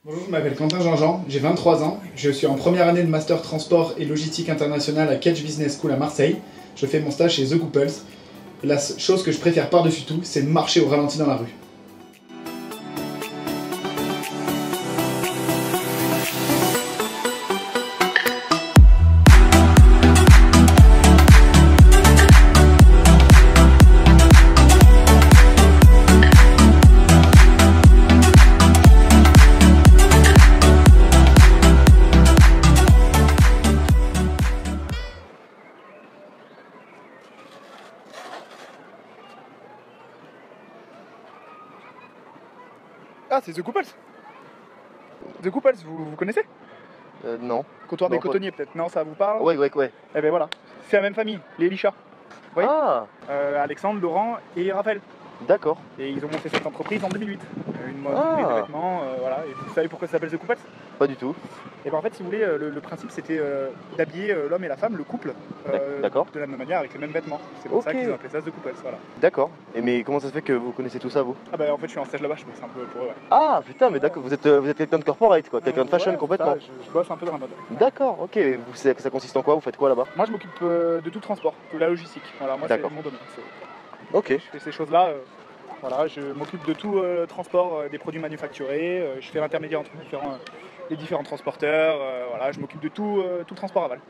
Bonjour, je m'appelle Quentin Jean-Jean, j'ai 23 ans, je suis en première année de Master Transport et Logistique Internationale à Catch Business School à Marseille. Je fais mon stage chez The Couples. La chose que je préfère par-dessus tout, c'est de marcher au ralenti dans la rue. Ah, c'est The Couples. The Couples, vous connaissez? Non. Comptoir des Non, cotonniers, peut-être. Non, ça vous parle? Ouais. Eh ben voilà, c'est la même famille, les Elisha. Oui. Ah, Alexandre, Laurent et Raphaël. d'accord. Et ils ont monté cette entreprise en 2008. Une entreprise de vêtements, voilà. Et vous savez pourquoi ça s'appelle The Couples? Pas du tout. Et ben en fait, si vous voulez, le principe c'était d'habiller l'homme et la femme, le couple, D'accord. de la même manière avec les mêmes vêtements. C'est pour ça Ok. qu'ils ont appelé ça The Couples, voilà. D'accord. Et mais comment ça se fait que vous connaissez tout ça, vous? Ah ben en fait, je suis en stage là-bas, je bosse un peu pour eux. Ouais. Ah, putain, mais d'accord. Vous êtes quelqu'un de corporate, quoi. Quelqu'un de fashion Ouais, complètement. ça, je bosse un peu dans la mode. D'accord, ok. Ça consiste en quoi? Vous faites quoi là-bas? Moi, je m'occupe de tout le transport, de la logistique. Voilà, moi, c'est D'accord. mon domaine. Ok. Je fais ces choses-là. Voilà, je m'occupe de tout le transport des produits manufacturés. Je fais l'intermédiaire entre les différents transporteurs. Voilà, je m'occupe de tout le transport aval.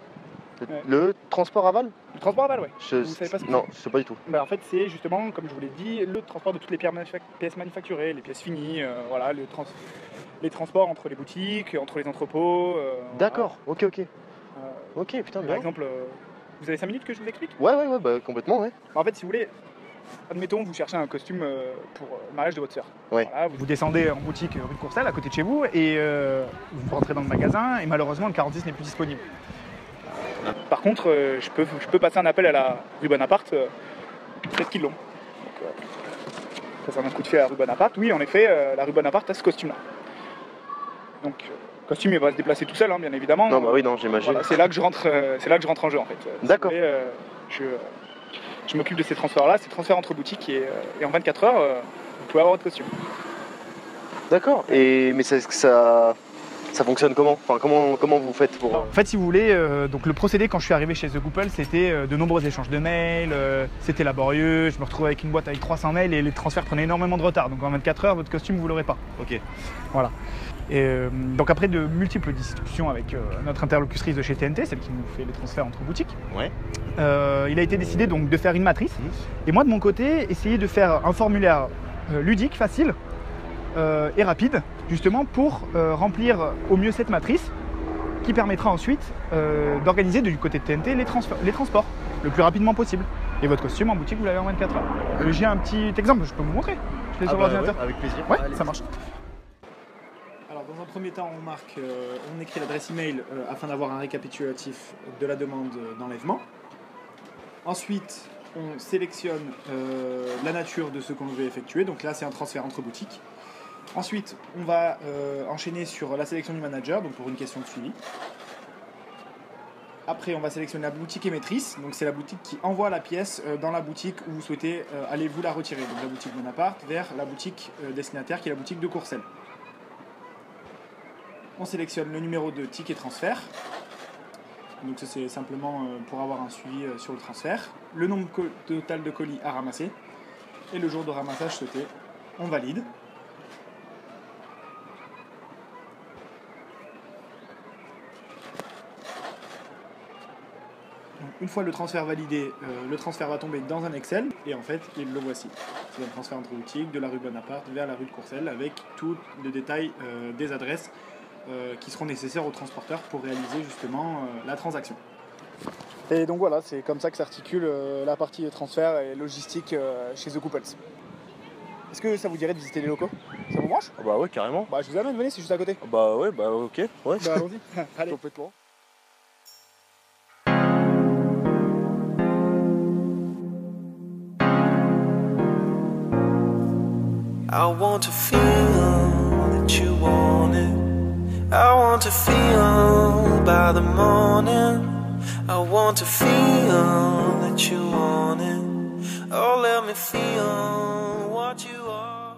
Le transport aval? Le transport aval, ouais. Vous savez pas ce que Non, je sais pas du tout. Bah, en fait, c'est justement, comme je vous l'ai dit, le transport de toutes les pièces manufacturées, les pièces finies, voilà, les transports entre les boutiques, entre les entrepôts. D'accord, voilà. ok. Ok, putain, Par bien. exemple, vous avez 5 minutes que je vous explique? Ouais, bah complètement, ouais. En fait, si vous voulez, admettons, vous cherchez un costume pour le mariage de votre sœur. Ouais. Voilà, vous descendez en boutique rue de Courcelles, à côté de chez vous, et vous rentrez dans le magasin, et malheureusement, le 46 n'est plus disponible. Par contre, je peux passer un appel à la rue Bonaparte, peut-être qu'ils l'ont. Donc, passer un coup de fil à la rue Bonaparte. Oui, en effet, la rue Bonaparte a ce costume-là. Donc, le costume, il va se déplacer tout seul, hein, bien évidemment. Non, bah oui, non, j'imagine. Voilà, c'est là que je rentre en jeu, en fait. D'accord. Si vous voulez, je m'occupe de ces transferts-là, ces transferts entre boutiques, et en 24 heures, vous pouvez avoir votre costume. D'accord. Mais ça fonctionne comment? Enfin, comment vous faites pour... En fait, si vous voulez, donc le procédé quand je suis arrivé chez The Couple, c'était de nombreux échanges de mails, c'était laborieux, je me retrouvais avec une boîte avec 300 mails et les transferts prenaient énormément de retard. Donc en 24 heures, votre costume, vous l'aurez pas. Ok. Voilà. Et donc après de multiples discussions avec notre interlocutrice de chez TNT, celle qui nous fait les transferts entre boutiques, Ouais. il a été décidé donc de faire une matrice. Et moi de mon côté, essayer de faire un formulaire ludique, facile et rapide, justement pour remplir au mieux cette matrice qui permettra ensuite d'organiser du côté de TNT les transports le plus rapidement possible. Et votre costume en boutique, vous l'avez en 24 heures. J'ai un petit exemple, je peux vous montrer. Je l'ai sur l'ordinateur. Ouais, avec plaisir. Ouais, Allez, ça marche. Alors dans un premier temps, on écrit l'adresse email afin d'avoir un récapitulatif de la demande d'enlèvement. Ensuite, on sélectionne la nature de ce qu'on veut effectuer. Donc là, c'est un transfert entre boutiques. Ensuite, on va enchaîner sur la sélection du manager, donc pour une question de suivi. Après, on va sélectionner la boutique émettrice. Donc c'est la boutique qui envoie la pièce dans la boutique où vous souhaitez aller vous la retirer. Donc la boutique Bonaparte vers la boutique destinataire qui est la boutique de Courcelles. On sélectionne le numéro de ticket transfert. Donc ça c'est simplement pour avoir un suivi sur le transfert. Le nombre total de colis à ramasser. Et le jour de ramassage souhaité, on valide. Donc, une fois le transfert validé, le transfert va tomber dans un Excel et en fait, le voici. C'est un transfert entre boutiques de la rue Bonaparte vers la rue de Courcelles avec tous les détails des adresses qui seront nécessaires aux transporteurs pour réaliser justement la transaction. Et donc voilà, c'est comme ça que s'articule la partie transfert et logistique chez The Couples. Est-ce que ça vous dirait de visiter les locaux? Ça vous branche? Bah ouais, carrément. Bah je vous amène, venez, c'est juste à côté. Bah ouais, bah ok. Ouais. Bah allons-y. Allez. Complètement. I want to feel that you want it. I want to feel by the morning. I want to feel that you want it. Oh, let me feel what you are.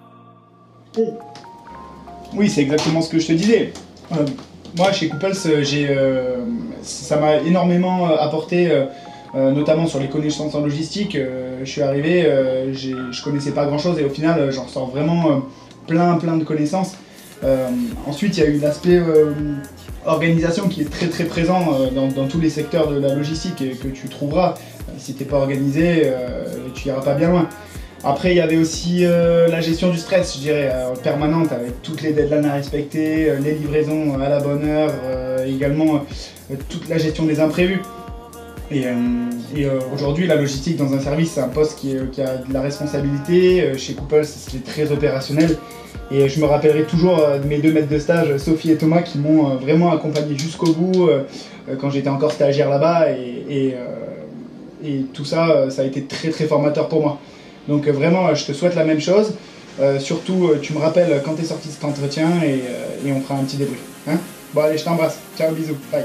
Oui, c'est exactement ce que je te disais. Moi, chez Couples, ça m'a énormément apporté, notamment sur les connaissances en logistique. Je suis arrivé, je connaissais pas grand-chose et au final, j'en ressors vraiment plein de connaissances. Ensuite, il y a eu l'aspect organisation qui est très présent dans tous les secteurs de la logistique et que tu trouveras. Si tu n'es pas organisé, tu iras pas bien loin. Après, il y avait aussi la gestion du stress, je dirais, permanente, avec toutes les deadlines à respecter, les livraisons à la bonne heure, également toute la gestion des imprévus. Et aujourd'hui, la logistique dans un service, c'est un poste qui a de la responsabilité. Chez Couples, c'est très opérationnel. Et je me rappellerai toujours de mes 2 maîtres de stage, Sophie et Thomas, qui m'ont vraiment accompagné jusqu'au bout quand j'étais encore stagiaire là-bas. Et tout ça, ça a été très formateur pour moi. Donc vraiment, je te souhaite la même chose. Surtout, tu me rappelles quand tu es sorti de cet entretien et on fera un petit débrief. Hein, bon allez, je t'embrasse. Ciao, bisous. Bye.